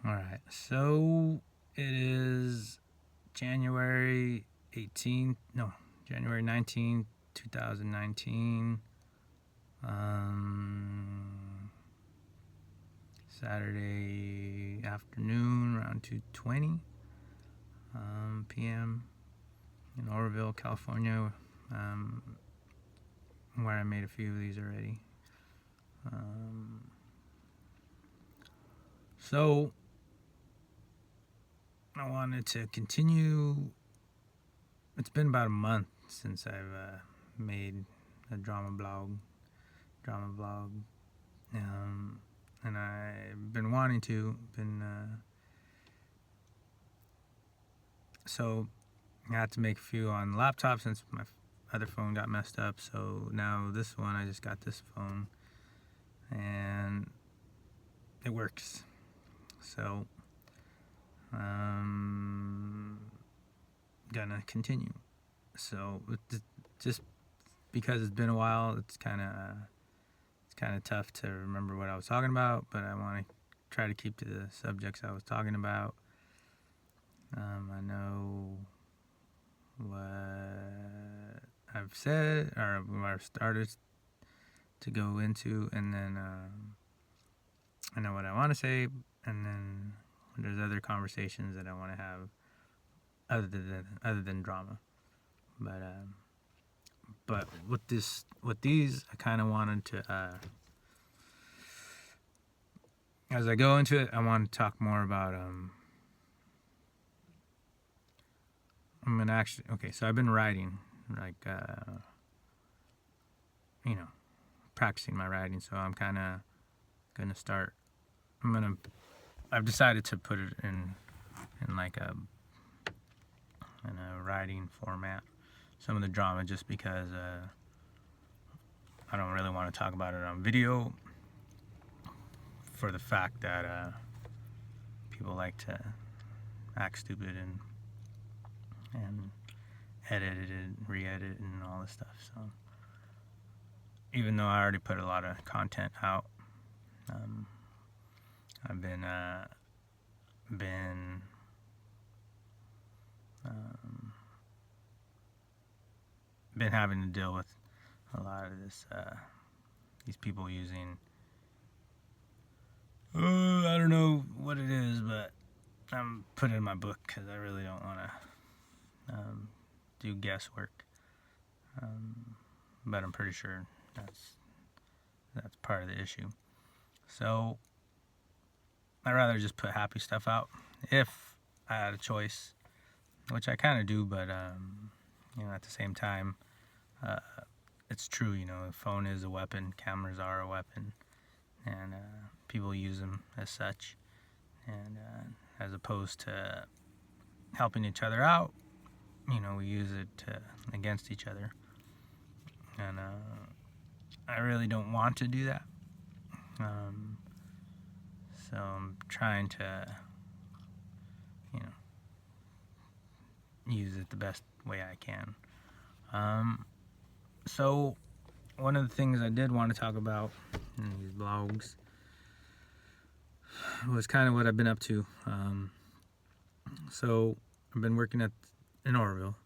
Alright, so it is January 18th, no, January 19th, 2019. Saturday afternoon around 2:20 p.m. in Oroville, California, where I made a few of these already. So I wanted to continue. It's been about a month since I've made a drama vlog, and I've been wanting to. So I had to make a few on the laptop since my other phone got messed up. So now this one, I just got this phone, and it works. So gonna continue. So just because it's been a while, it's kind of tough to remember what I was talking about, but I want to try to keep to the subjects I was talking about. I know what I've said or what I've started to go into, and then I know what I want to say, and then there's other conversations that I want to have other than drama. But with these, I kind of wanted to, as I go into it, I want to talk more about I'm gonna actually, okay, so I've been writing, like, practicing my writing, so I'm kind of gonna start, I've decided to put it in like in a writing format, some of the drama, just because I don't really want to talk about it on video, for the fact that people like to act stupid and edit it and re-edit and all this stuff. So even though I already put a lot of content out, I've been having to deal with a lot of this, these people using, I don't know what it is, but I'm putting it in my book because I really don't want to do guesswork, but I'm pretty sure that's part of the issue. So I'd rather just put happy stuff out if I had a choice, which I kind of do, but at the same time, it's true. The phone is a weapon, cameras are a weapon, and people use them as such, and as opposed to helping each other out, we use it against each other, and I really don't want to do that. So I'm trying to, use it the best way I can. So one of the things I did want to talk about in these vlogs was kind of what I've been up to. So I've been working in Oroville.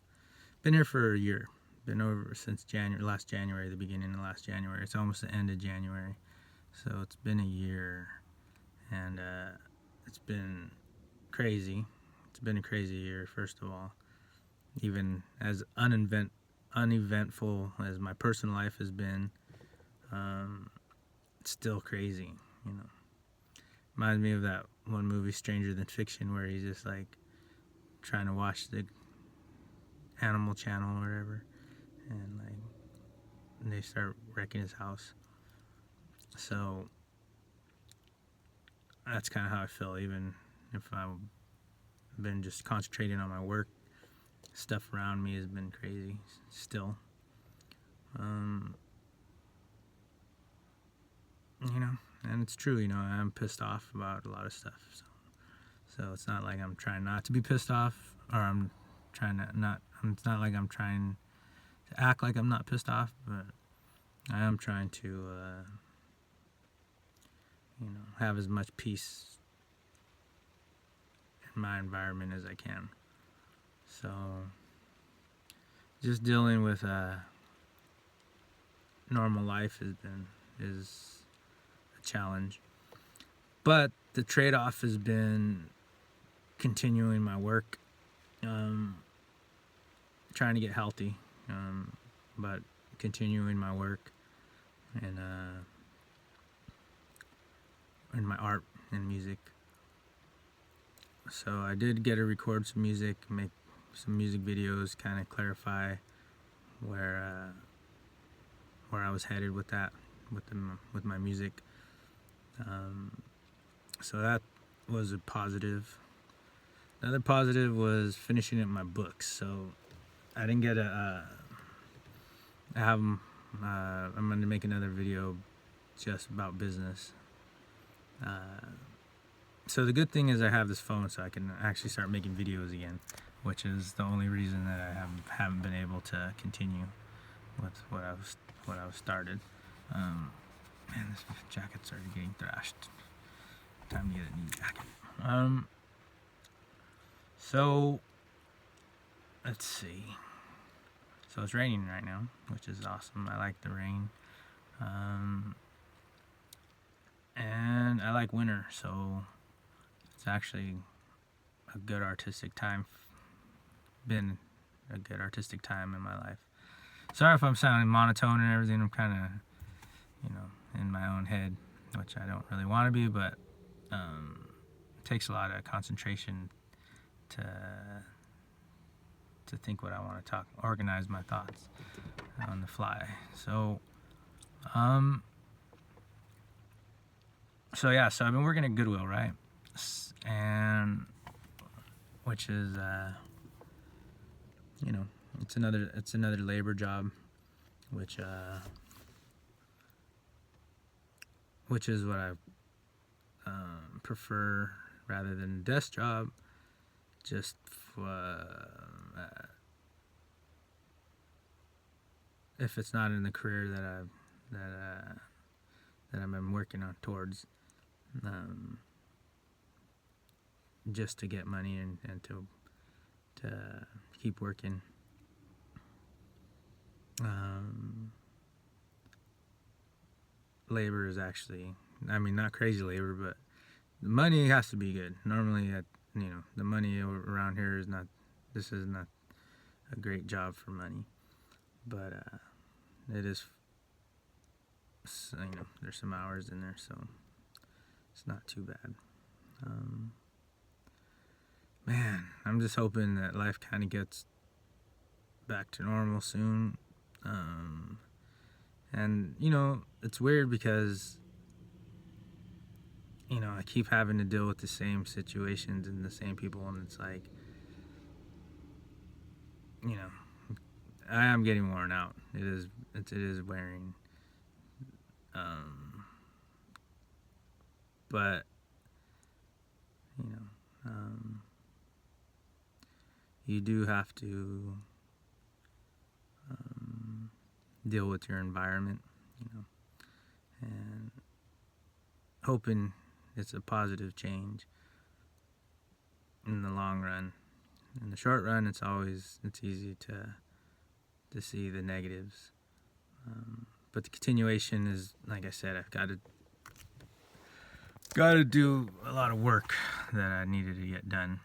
Been here for a year. Been over since last January, the beginning of last January. It's almost the end of January. So it's been a year, and it's been crazy. It's been a crazy year, first of all. Even as uneventful as my personal life has been, it's still crazy. Reminds me of that one movie, Stranger Than Fiction, where he's just like trying to watch the Animal Channel or whatever, and they start wrecking his house. So that's kind of how I feel. Even if I've been just concentrating on my work, stuff around me has been crazy still. And it's true, I'm pissed off about a lot of stuff. So it's not like I'm trying not to be pissed off, or I'm trying to not, it's not like I'm trying to act like I'm not pissed off, but I am trying to, have as much peace in my environment as I can. So just dealing with normal life is a challenge. But the trade-off has been continuing my work, trying to get healthy, but continuing my work and in my art and music. So I did get to record some music, make some music videos, kind of clarify where I was headed with that, with my music. So that was a positive. Another positive was finishing up my books. So I didn't get I'm going to make another video just about business. So the good thing is I have this phone, so I can actually start making videos again, which is the only reason that I haven't been able to continue with what I was started. Man, this jacket started getting thrashed. Time to get a new jacket. So let's see. So it's raining right now, which is awesome. I like the rain. And I like winter, so it's actually a good artistic time. Been a good artistic time in my life. Sorry if I'm sounding monotone and everything. I'm kind of, in my own head, which I don't really want to be, but it takes a lot of concentration to think what I want to talk, organize my thoughts on the fly. So I've been working at Goodwill, right? And which is it's another labor job, which is what I prefer rather than a desk job. Just if it's not in the career that I've been working on towards, just to get money and to keep working. Labor is actually, not crazy labor, but the money has to be good. Normally, the money around here is not a great job for money, but it is, there's some hours in there, so it's not too bad. Man, I'm just hoping that life kind of gets back to normal soon. And it's weird because I keep having to deal with the same situations and the same people, and it's like, I am getting worn out. It is wearing. But you do have to deal with your environment, and hoping it's a positive change in the long run. In the short run, it's easy to see the negatives, but the continuation is, like I said, I've got to do a lot of work that I needed to get done,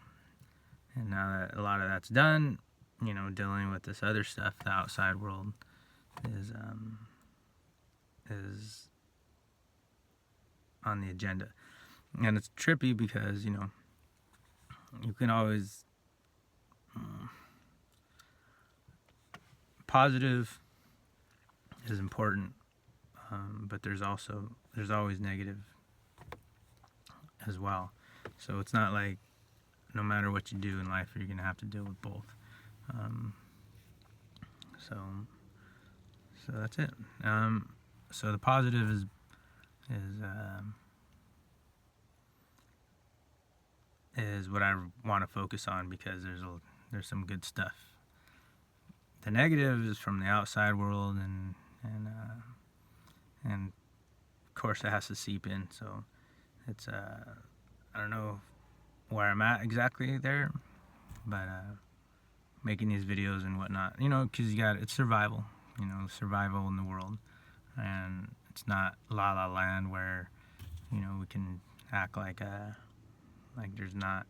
and now that a lot of that's done, dealing with this other stuff, the outside world, is on the agenda. And it's trippy because you can always positive is important, but there's always negative as well. So it's not like no matter what you do in life, you're gonna have to deal with both. So that's it. So the positive is what I want to focus on, because there's some good stuff. The negative is from the outside world, and of course it has to seep in. So it's I don't know where I'm at exactly there, but making these videos and whatnot, because it's survival, survival in the world, and it's not La La Land where we can act like there's not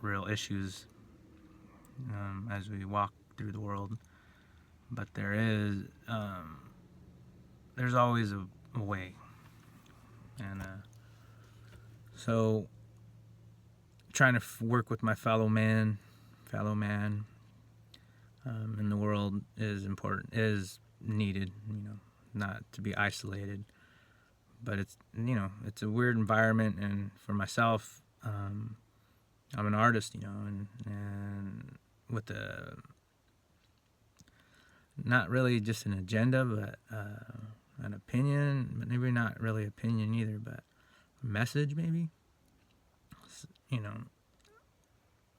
real issues as we walk through the world, but there's always a way, and so trying to work with my fellow man in the world is important, is needed, not to be isolated, but it's a weird environment, and for myself, I'm an artist, and with not really just an agenda, but an opinion, but maybe not really opinion either, but a message maybe.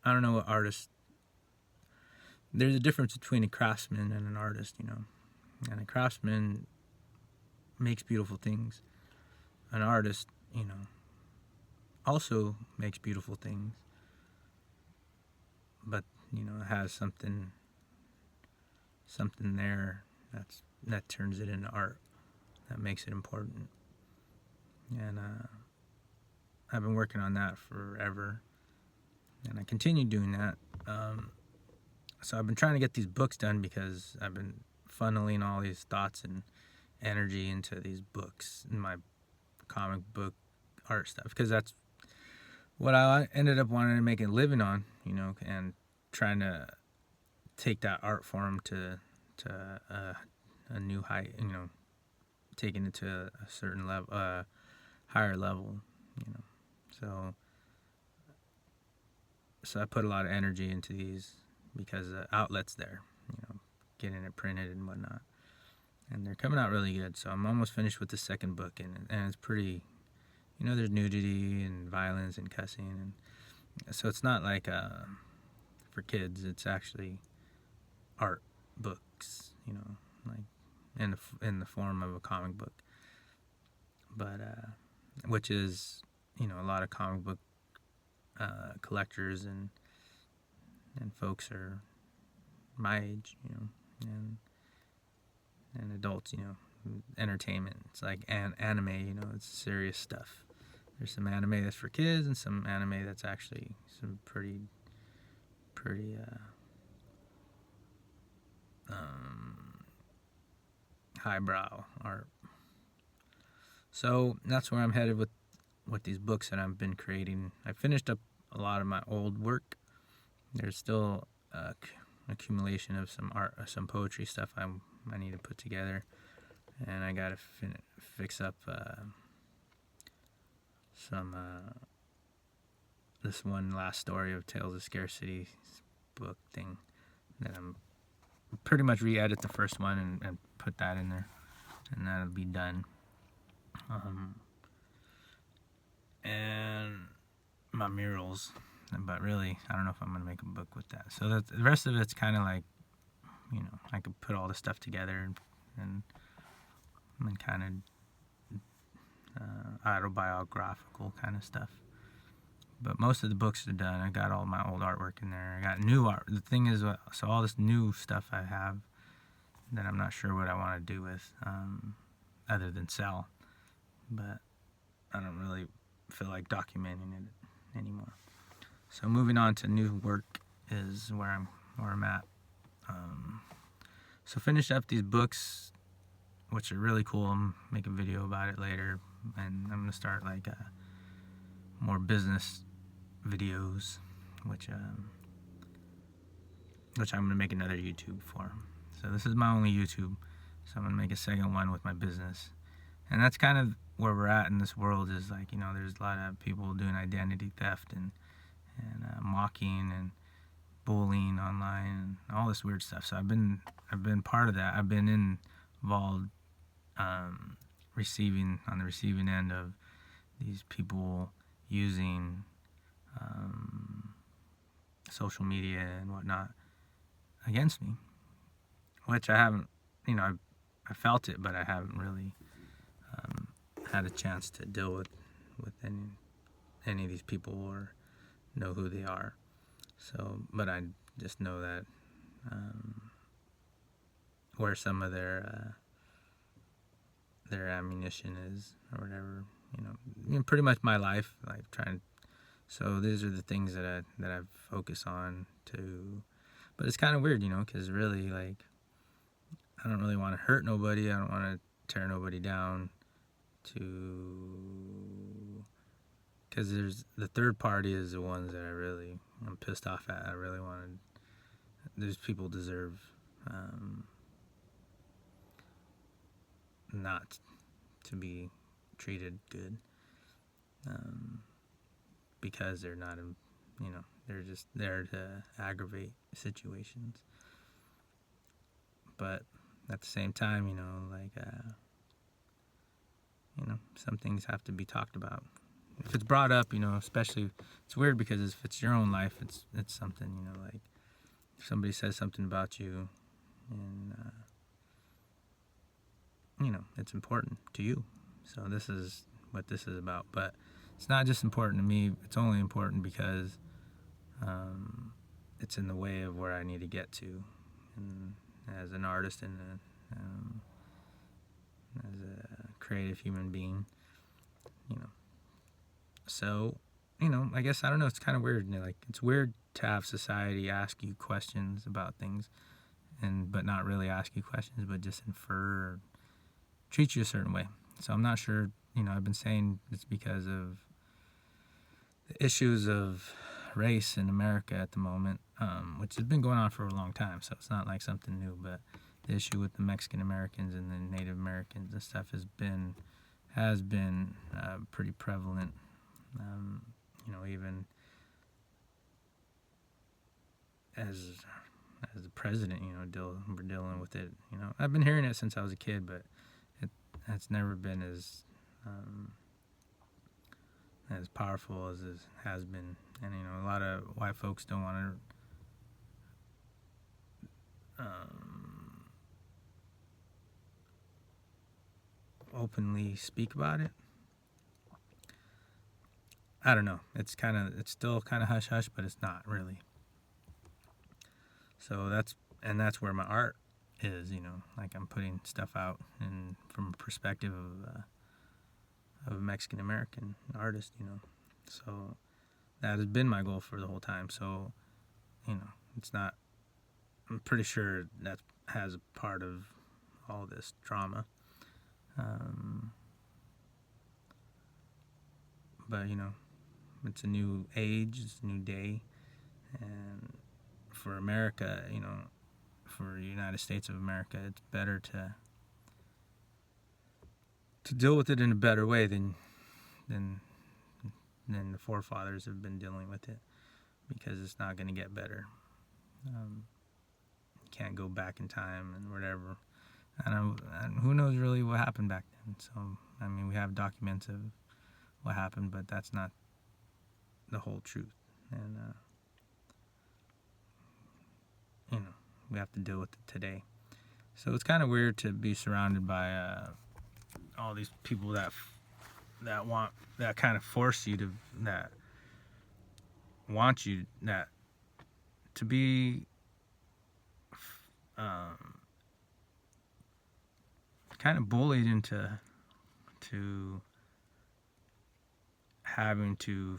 I don't know what artist. There's a difference between a craftsman and an artist, and a craftsman makes beautiful things. An artist, also makes beautiful things, but it has something there that turns it into art, that makes it important. And I've been working on that forever, and I continue doing that. So I've been trying to get these books done because I've been funneling all these thoughts and energy into these books, in my comic book art stuff, because that's what I ended up wanting to make a living on, and trying to take that art form to a new height, taking it to a certain level, higher level, So I put a lot of energy into these because the outlet's there, getting it printed and whatnot, and they're coming out really good. So I'm almost finished with the second book, and it's pretty, there's nudity and violence and cussing, and so it's not like for kids. It's actually art books, like in the form of a comic book, but which is a lot of comic book collectors and folks are my age, and adults, entertainment. It's like anime, it's serious stuff. There's some anime that's for kids and some anime that's actually some pretty highbrow art. So that's where I'm headed with these books that I've been creating. I finished up a lot of my old work. There's still accumulation of some art, some poetry stuff I need to put together, and I gotta fix up some this one last story of Tales of Scarcity book thing that I'm pretty much re-edit the first one and put that in there, and that'll be done. And my murals, but really I don't know if I'm gonna make a book with that. So the rest of it's kind of like, I could put all this stuff together and kind of autobiographical kind of stuff. But most of the books are done. I got all my old artwork in there. I got new art. The thing is, so all this new stuff I have that I'm not sure what I want to do with, other than sell. But I don't really feel like documenting it anymore. So moving on to new work is where I'm at. So finish up these books, which are really cool. I'm make a video about it later, and I'm gonna start like more business videos, which I'm gonna make another YouTube for. So this is my only YouTube, so I'm gonna make a second one with my business. And that's kind of where we're at in this world, is like, there's a lot of people doing identity theft and mocking and bullying online and all this weird stuff. So I've been part of that. I've been involved, on the receiving end of these people using social media and whatnot against me, which I haven't, I felt it, but I haven't really had a chance to deal with any of these people or know who they are. So, but I just know that where some of their ammunition is, or whatever. Pretty much my life, like trying. So these are the things that I focus on to. But it's kind of weird, because really, like, I don't really want to hurt nobody. I don't want to tear nobody down. Because there's the third party is the ones that I'm pissed off at. I really wanted. These people deserve not to be treated good, because they're not, they're just there to aggravate situations. But at the same time, some things have to be talked about. If it's brought up, especially, it's weird because if it's your own life, it's something, like if somebody says something about you, and it's important to you. So this is what this is about. But it's not just important to me. It's only important because it's in the way of where I need to get to, and as an artist and as a creative human being, So, I guess, I don't know, it's kind of weird. Like, it's weird to have society ask you questions about things, but not really ask you questions, but just infer or treat you a certain way. So I'm not sure, I've been saying it's because of the issues of race in America at the moment, which has been going on for a long time, so it's not like something new, but the issue with the Mexican Americans and the Native Americans and stuff has been pretty prevalent. Even as the president, we're dealing with it. I've been hearing it since I was a kid, but it's never been as powerful as it has been. And a lot of white folks don't want to openly speak about it. I don't know. It's still kind of hush hush, but it's not really. So that's where my art is. Like, I'm putting stuff out, and from a perspective of a Mexican American artist. So that has been my goal for the whole time. So it's not. I'm pretty sure that has a part of all this drama. But it's a new age, it's a new day, and for America, for the United States of America, it's better to deal with it in a better way than the forefathers have been dealing with it, because it's not going to get better. You can't go back in time and whatever. And who knows really what happened back then. So, we have documents of what happened, but that's not the whole truth. And, we have to deal with it today. So it's kind of weird to be surrounded by all these people that kind of force you to, that want you to be kind of bullied into having to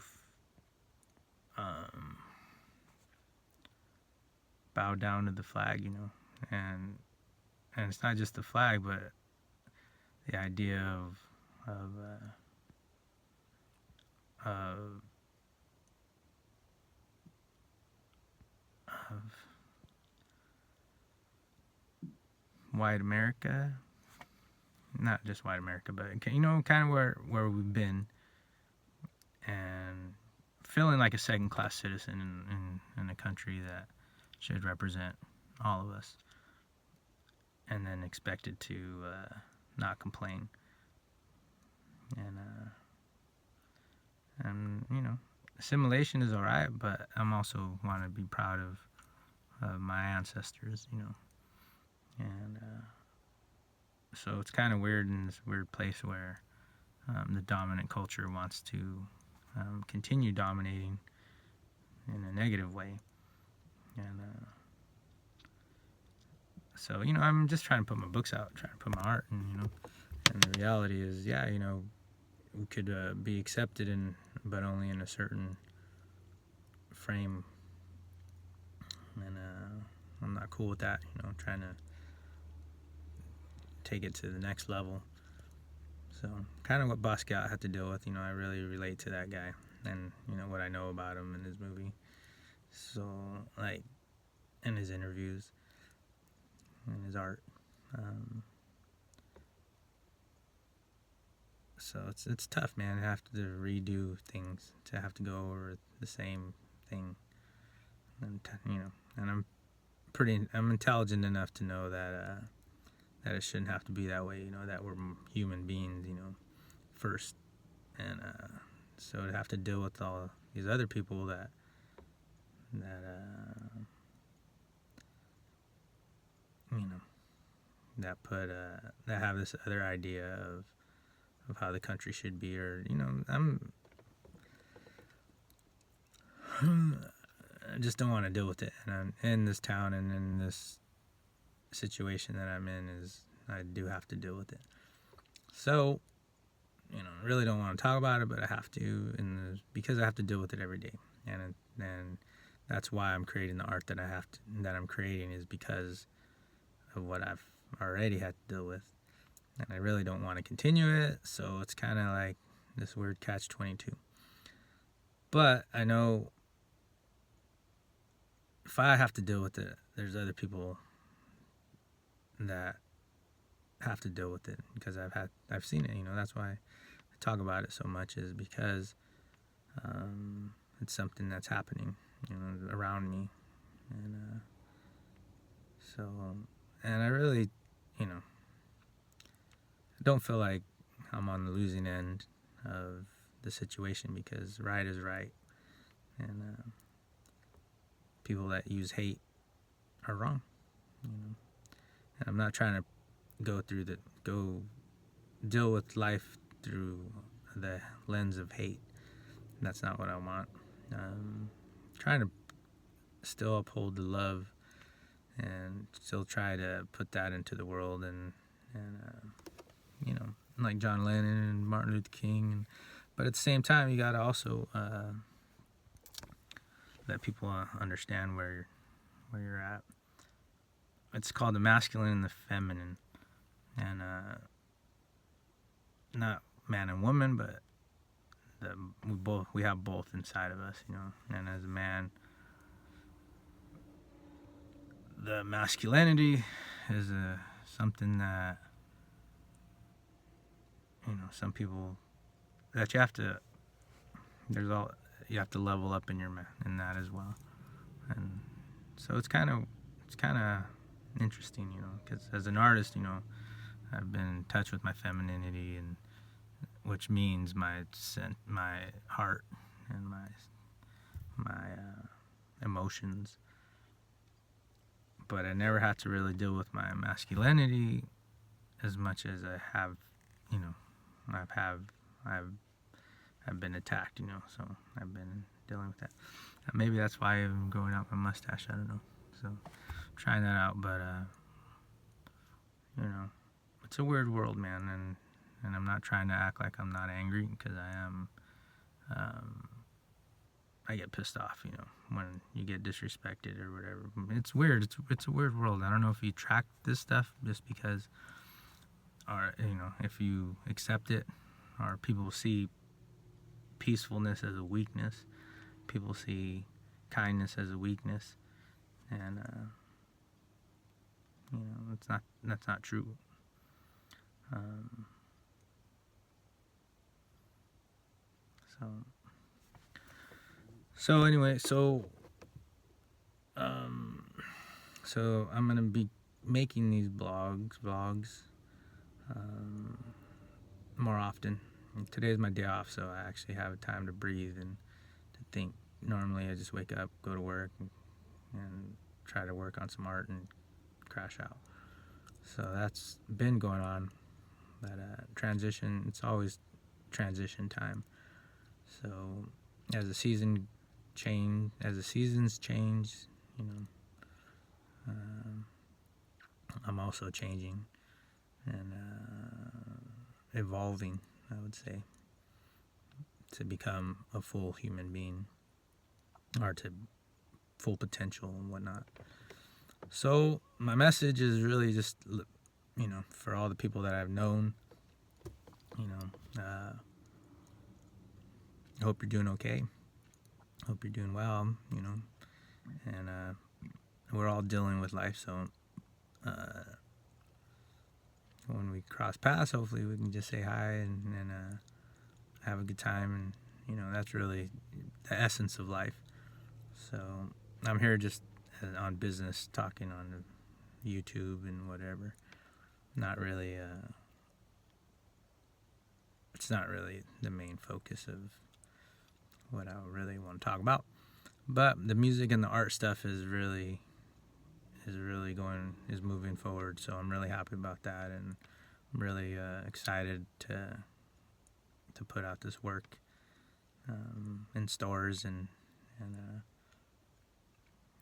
bow down to the flag, and it's not just the flag, but the idea of white America, not just white America, but kind of where we've been, and feeling like a second-class citizen in a country that should represent all of us, and then expected to not complain. And assimilation is alright, but I'm also want to be proud of my ancestors, and so it's kind of weird, in this weird place where the dominant culture wants to continue dominating in a negative way. And so, I'm just trying to put my books out, trying to put my art, and the reality is, yeah, we could be accepted but only in a certain frame, and I'm not cool with that. Trying to take it to the next level. So kind of what Basquiat had to deal with. I really relate to that guy, and what I know about him in his movie. So in his interviews, in his art. So it's tough, man. To have to redo things, to have to go over the same thing, and and I'm intelligent enough to know that it shouldn't have to be that way. That we're human beings, first, and so to have to deal with all these other people that that have this other idea of how the country should be, or I just don't want to deal with it. And I'm in this town and in this situation that I'm in, I do have to deal with it. So, I really don't want to talk about it, but I have to, because I have to deal with it every day. And that's why I'm creating the art that I'm creating, is because of what I've already had to deal with. And I really don't want to continue it, so it's kind of like this weird catch-22. But I know if I have to deal with it, there's other people that have to deal with it, because I've seen it. That's why I talk about it so much, is because it's something that's happening, around me, and and I really, don't feel like I'm on the losing end of the situation, because right is right, and people that use hate are wrong. And I'm not trying to go deal with life through the lens of hate. That's not what I want. Trying to still uphold the love and still try to put that into the world, and like John Lennon and Martin Luther King, but at the same time, you gotta also let people understand where you're at. It's called the masculine and the feminine, and not man and woman, but we have both inside of us, And as a man, the masculinity is something that some people that you have to level up in that as well. And so it's kind of interesting, because as an artist, I've been in touch with my femininity, and which means my heart and my emotions. But I never had to really deal with my masculinity as much as I have, I've been attacked, so I've been dealing with that. Maybe that's why I'm growing out my mustache, I don't know. So trying that out, but it's a weird world, man, and I'm not trying to act like I'm not angry, because I am. I get pissed off, when you get disrespected or whatever. It's weird. It's a weird world. I don't know if you track this stuff just because, or if you accept it, or people see peacefulness as a weakness. People see kindness as a weakness, and that's not true. So anyway, so I'm gonna be making these vlogs more often. And today's my day off, so I actually have time to breathe and to think. Normally I just wake up, go to work, and try to work on some art and crash out. So that's been going on. But transition, it's always transition time. So as the season change as the seasons change. I'm also changing and evolving, I would say, to become a full human being, or to full potential and whatnot. So my message is really just, for all the people that I've known, I hope you're doing okay. Hope you're doing well, and we're all dealing with life, so when we cross paths, hopefully we can just say hi and have a good time, and that's really the essence of life. So I'm here just on business, talking on YouTube and whatever. Not really it's not really the main focus of what I really want to talk about, but the music and the art stuff is moving forward, so I'm really happy about that, and I'm really excited to put out this work in stores and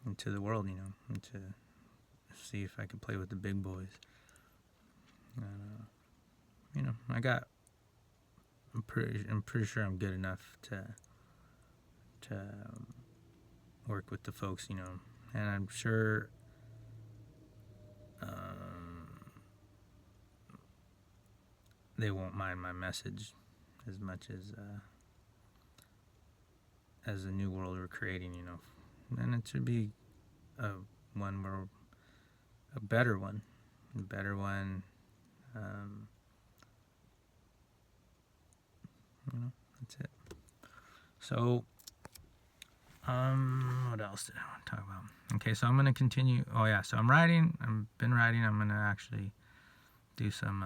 into the world, and to see if I can play with the big boys. I'm pretty sure I'm good enough to work with the folks, and I'm sure they won't mind my message as much as the new world we're creating, and it should be a better one. That's it. So, what else did I want to talk about? Okay, so I'm going to continue. Oh yeah, so I've been writing. I'm going to actually do some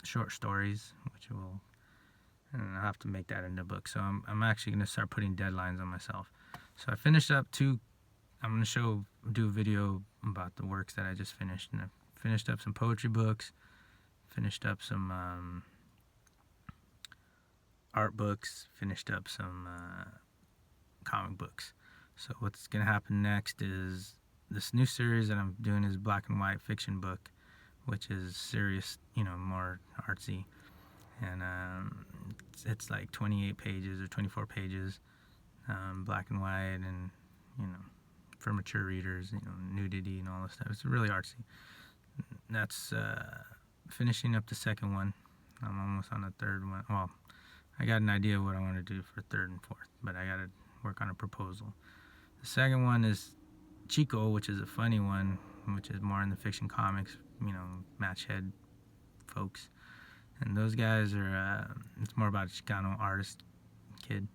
short stories, and I'll have to make that into a book. So I'm actually going to start putting deadlines on myself. So I finished up I'm going to do a video about the works that I just finished, and I finished up some poetry books, finished up some art books, finished up some comic books. So what's going to happen next is this new series that I'm doing is black and white fiction book, which is serious, more artsy, and it's like 28 pages or 24 pages, black and white, and for mature readers, nudity and all this stuff. It's really artsy. That's finishing up the second one. I'm almost on the third one. Well, I got an idea of what I want to do for third and fourth, but I got to work on a proposal. The second one is Chico, which is a funny one, which is more in the fiction comics, match head folks. And those guys are, it's more about a Chicano artist kid,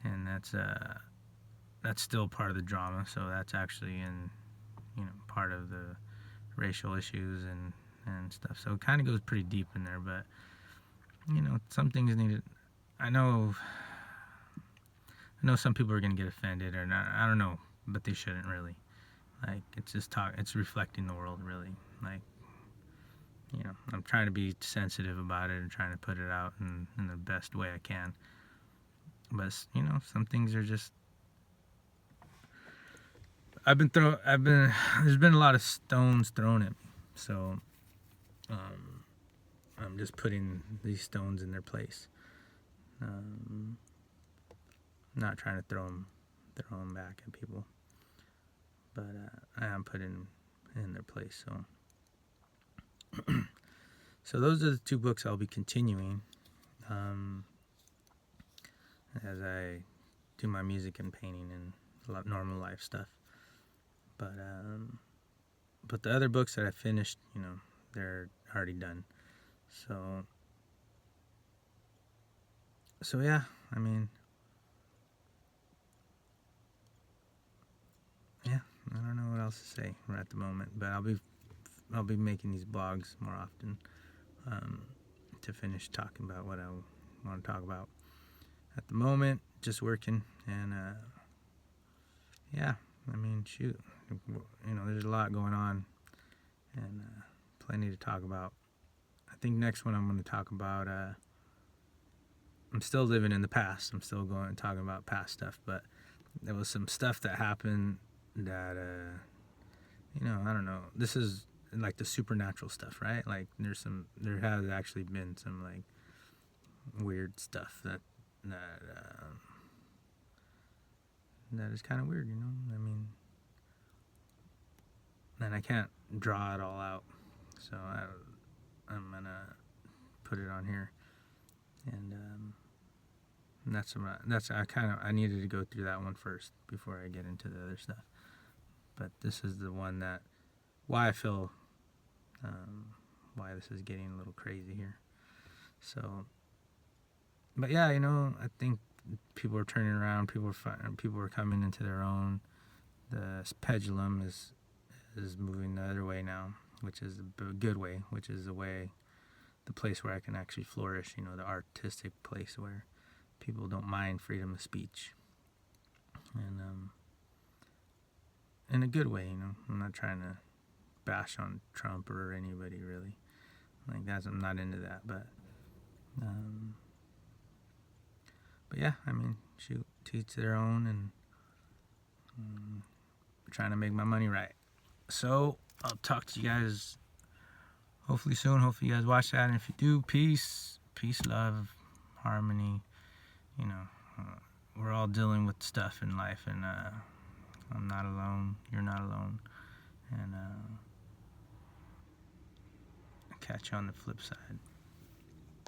and that's still part of the drama, so that's actually in, part of the racial issues and stuff. So it kind of goes pretty deep in there, but, some things needed. I know some people are going to get offended or not, I don't know, but they shouldn't really. Like, it's reflecting the world, really. Like, I'm trying to be sensitive about it and trying to put it out in the best way I can. But, some things are just, there's been a lot of stones thrown at me. So, I'm just putting these stones in their place. Not trying to throw them back at people, but I am putting them in their place. So, so those are the two books I'll be continuing as I do my music and painting and a lot of normal life stuff. But the other books that I finished, they're already done. So yeah, I mean, yeah, I don't know what else to say right at the moment, but I'll be making these blogs more often to finish talking about what I want to talk about. At the moment, just working, and yeah, I mean, shoot, there's a lot going on, and plenty to talk about. I think next one I'm going to talk about I'm still living in the past. I'm still going and talking about past stuff, but there was some stuff that happened that, I don't know. This is like the supernatural stuff, right? Like there has actually been some like weird stuff that is kind of weird, I mean, and I can't draw it all out, so I'm gonna put it on here, and I needed to go through that one first before I get into the other stuff. But this is the one that why I feel why this is getting a little crazy here. So, but yeah, I think people are turning around. People are coming into their own. The pendulum is moving the other way now, which is a good way, which is the place where I can actually flourish. The artistic place where people don't mind freedom of speech, and in a good way. I'm not trying to bash on Trump or anybody really. Like I'm not into that, but yeah, I mean, shoot, to each their own, and trying to make my money right. So I'll talk to you guys hopefully soon. Hopefully you guys watch that, and if you do, peace, love, harmony. We're all dealing with stuff in life, and I'm not alone. You're not alone, and I'll catch you on the flip side.